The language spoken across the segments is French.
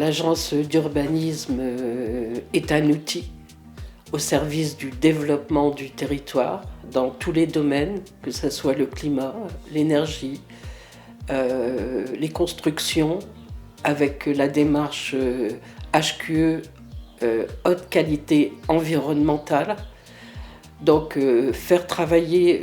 l'agence d'urbanisme est un outil au service du développement du territoire dans tous les domaines, que ce soit le climat, l'énergie, les constructions, avec la démarche HQE, haute qualité environnementale. Donc faire travailler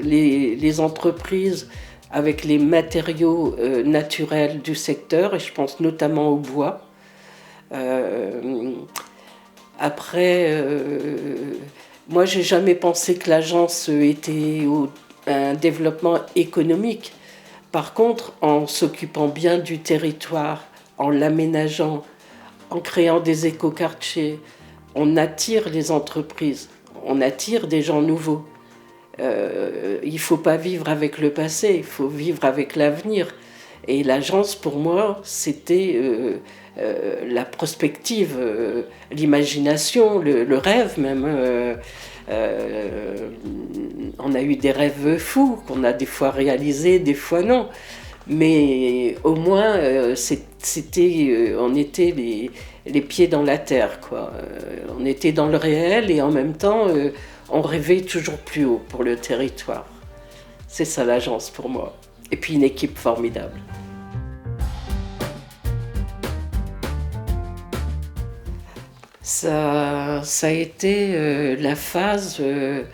les entreprises avec les matériaux naturels du secteur, et je pense notamment au bois. Après, moi j'ai jamais pensé que l'agence était un développement économique. Par contre, en s'occupant bien du territoire, en l'aménageant, en créant des écoquartiers, on attire les entreprises, on attire des gens nouveaux. Il ne faut pas vivre avec le passé, il faut vivre avec l'avenir. Et l'agence, pour moi, c'était la prospective, l'imagination, le rêve même. On a eu des rêves fous qu'on a des fois réalisés, des fois non. Mais au moins, on était les pieds dans la terre, quoi. On était dans le réel et en même temps, on rêvait toujours plus haut pour le territoire. C'est ça l'agence pour moi. Et puis une équipe formidable. Ça a été la phase de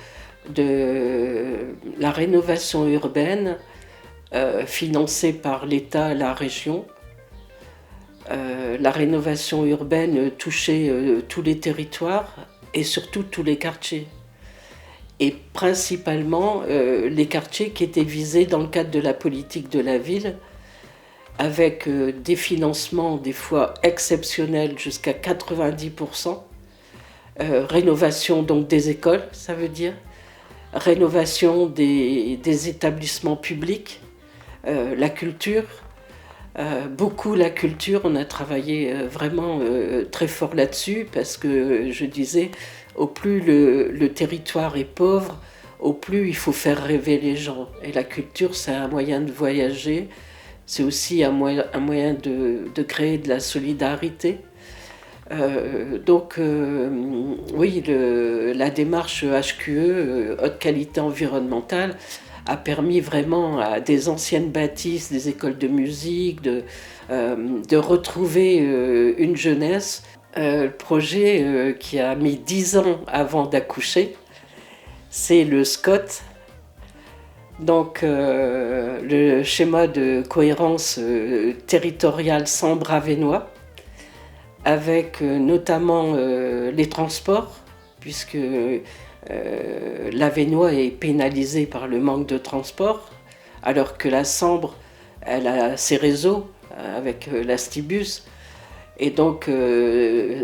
la rénovation urbaine financée par l'État et la région. La rénovation urbaine touchait tous les territoires et surtout tous les quartiers. Et principalement les quartiers qui étaient visés dans le cadre de la politique de la ville, avec des financements des fois exceptionnels jusqu'à 90%, rénovation donc des écoles, ça veut dire, rénovation des établissements publics, la culture, beaucoup la culture, on a travaillé vraiment très fort là-dessus parce que je disais, au plus le territoire est pauvre, au plus il faut faire rêver les gens. Et la culture, c'est un moyen de voyager, c'est aussi un moyen de créer de la solidarité. Donc oui, la démarche HQE, haute qualité environnementale, a permis vraiment à des anciennes bâtisses, des écoles de musique, de retrouver une jeunesse. Le projet qui a mis 10 ans avant d'accoucher, c'est le SCOT. Donc le schéma de cohérence territoriale Sambre-Avesnois, avec notamment les transports, puisque l'Avesnois est pénalisé par le manque de transport, alors que la Sambre, elle a ses réseaux avec l'Astibus. Et donc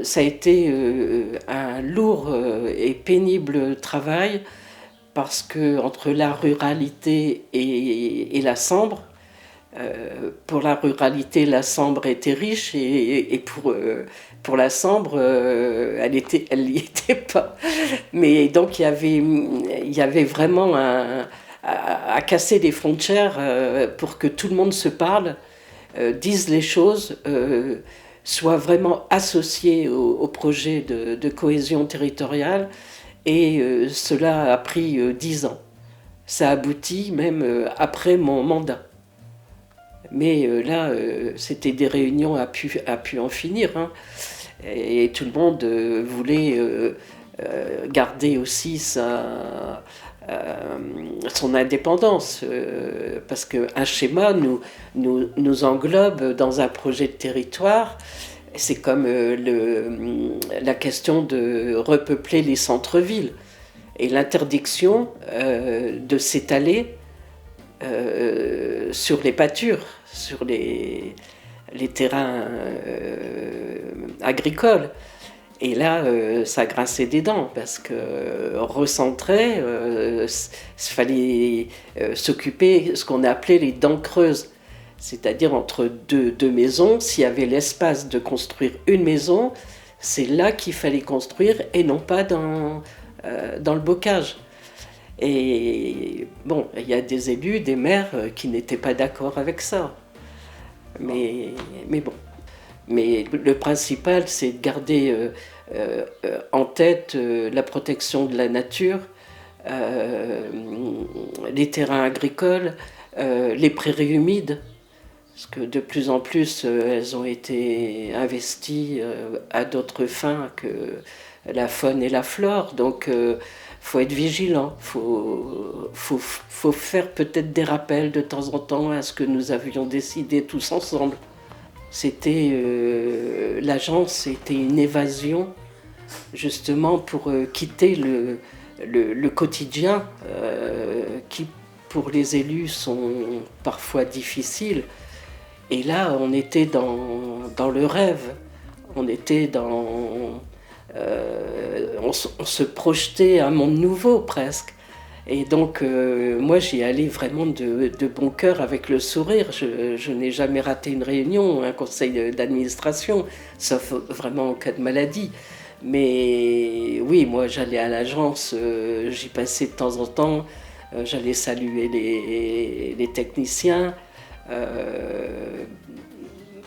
ça a été un lourd et pénible travail, parce que entre la ruralité et la Sambre, pour la ruralité, la Sambre était riche et pour la Sambre, elle n'y était pas. Mais donc il y avait vraiment à casser les frontières pour que tout le monde se parle, dise les choses, soit vraiment associé au projet de cohésion territoriale. Et cela a pris 10 ans. Ça aboutit même après mon mandat. Mais là, c'était des réunions à pu en finir. Hein. Et tout le monde voulait garder aussi son indépendance. Parce qu'un schéma nous englobe dans un projet de territoire. C'est comme la question de repeupler les centres-villes et l'interdiction de s'étaler sur les pâtures, sur les terrains agricoles. Et là, ça grinçait des dents parce que recentrer, il fallait s'occuper de ce qu'on appelait les dents creuses. C'est-à-dire entre deux maisons, s'il y avait l'espace de construire une maison, c'est là qu'il fallait construire et non pas dans le bocage. Et bon, il y a des élus, des maires qui n'étaient pas d'accord avec ça. Mais bon. Mais le principal, c'est de garder en tête la protection de la nature, les terrains agricoles, les prairies humides, parce que de plus en plus, elles ont été investies à d'autres fins que la faune et la flore. Donc, faut être vigilant. Faut faire peut-être des rappels de temps en temps à ce que nous avions décidé tous ensemble. L'agence était une évasion justement pour quitter le quotidien qui pour les élus sont parfois difficiles. Et là, on était dans le rêve, on était on se projetait un monde nouveau presque. Et donc, moi, j'y allais vraiment de bon cœur, avec le sourire. Je n'ai jamais raté une réunion, un conseil d'administration, sauf vraiment en cas de maladie. Mais oui, moi, j'allais à l'agence, j'y passais de temps en temps, j'allais saluer les techniciens.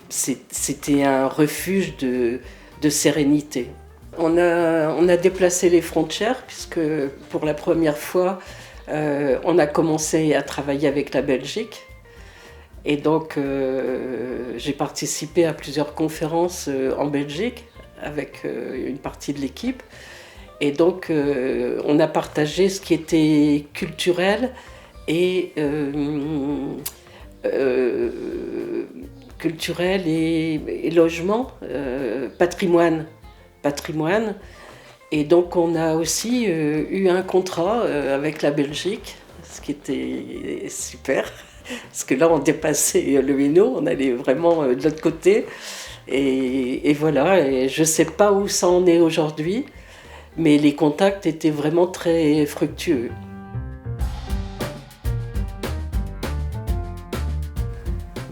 C'était un refuge de sérénité. On a déplacé les frontières puisque pour la première fois, on a commencé à travailler avec la Belgique. Et donc, j'ai participé à plusieurs conférences en Belgique avec une partie de l'équipe. Et donc, on a partagé ce qui était culturel et logement, patrimoine. Et donc on a aussi eu un contrat avec la Belgique, ce qui était super, parce que là on dépassait le Hainaut, on allait vraiment de l'autre côté. Et voilà, et je ne sais pas où ça en est aujourd'hui, mais les contacts étaient vraiment très fructueux.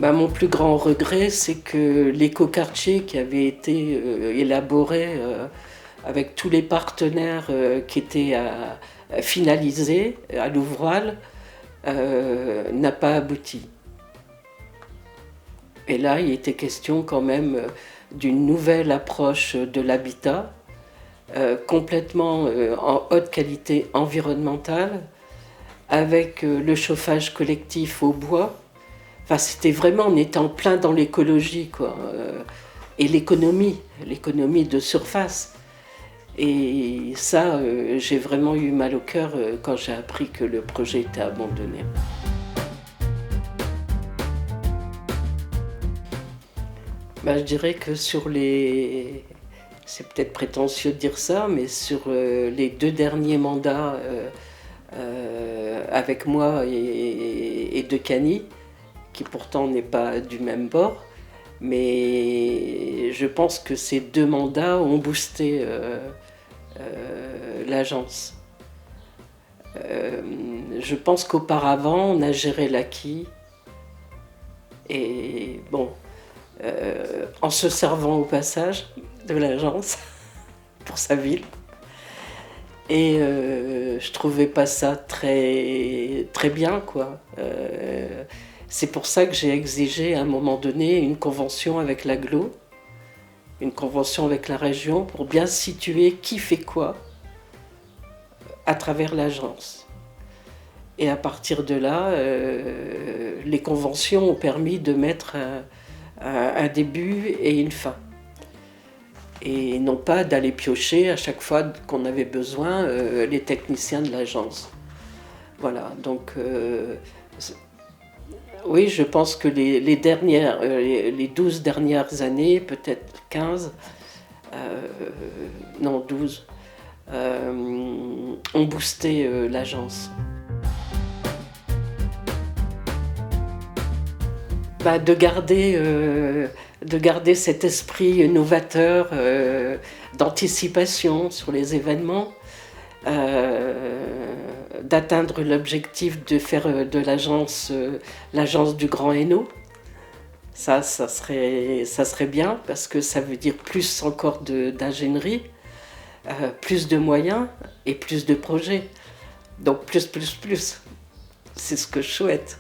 Mon plus grand regret, c'est que l'écoquartier qui avait été élaboré avec tous les partenaires qui étaient finalisés à l'ouvrage n'a pas abouti. Et là, il était question quand même d'une nouvelle approche de l'habitat, complètement en haute qualité environnementale, avec le chauffage collectif au bois. Enfin, c'était vraiment, on était en plein dans l'écologie, quoi. Et l'économie de surface. Et ça, j'ai vraiment eu mal au cœur quand j'ai appris que le projet était abandonné. Je dirais que c'est peut-être prétentieux de dire ça, mais sur les 2 derniers mandats avec moi et de Cany, qui pourtant n'est pas du même bord, mais je pense que ces 2 mandats ont boosté l'agence. Je pense qu'auparavant, on a géré l'acquis, et bon, en se servant au passage de l'agence pour sa ville. Et je trouvais pas ça très, très bien, quoi. C'est pour ça que j'ai exigé à un moment donné une convention avec l'agglo, une convention avec la région pour bien situer qui fait quoi à travers l'agence. Et à partir de là, les conventions ont permis de mettre un début et une fin. Et non pas d'aller piocher à chaque fois qu'on avait besoin les techniciens de l'agence. Voilà, donc oui, je pense que les 12 dernières années, peut-être 15, non 12, ont boosté l'agence. De garder cet esprit novateur d'anticipation sur les événements, d'atteindre l'objectif de faire de l'agence du Grand Hainaut. Ça serait bien, parce que ça veut dire plus encore d'ingénierie, plus de moyens et plus de projets. Donc plus. C'est ce que je souhaite.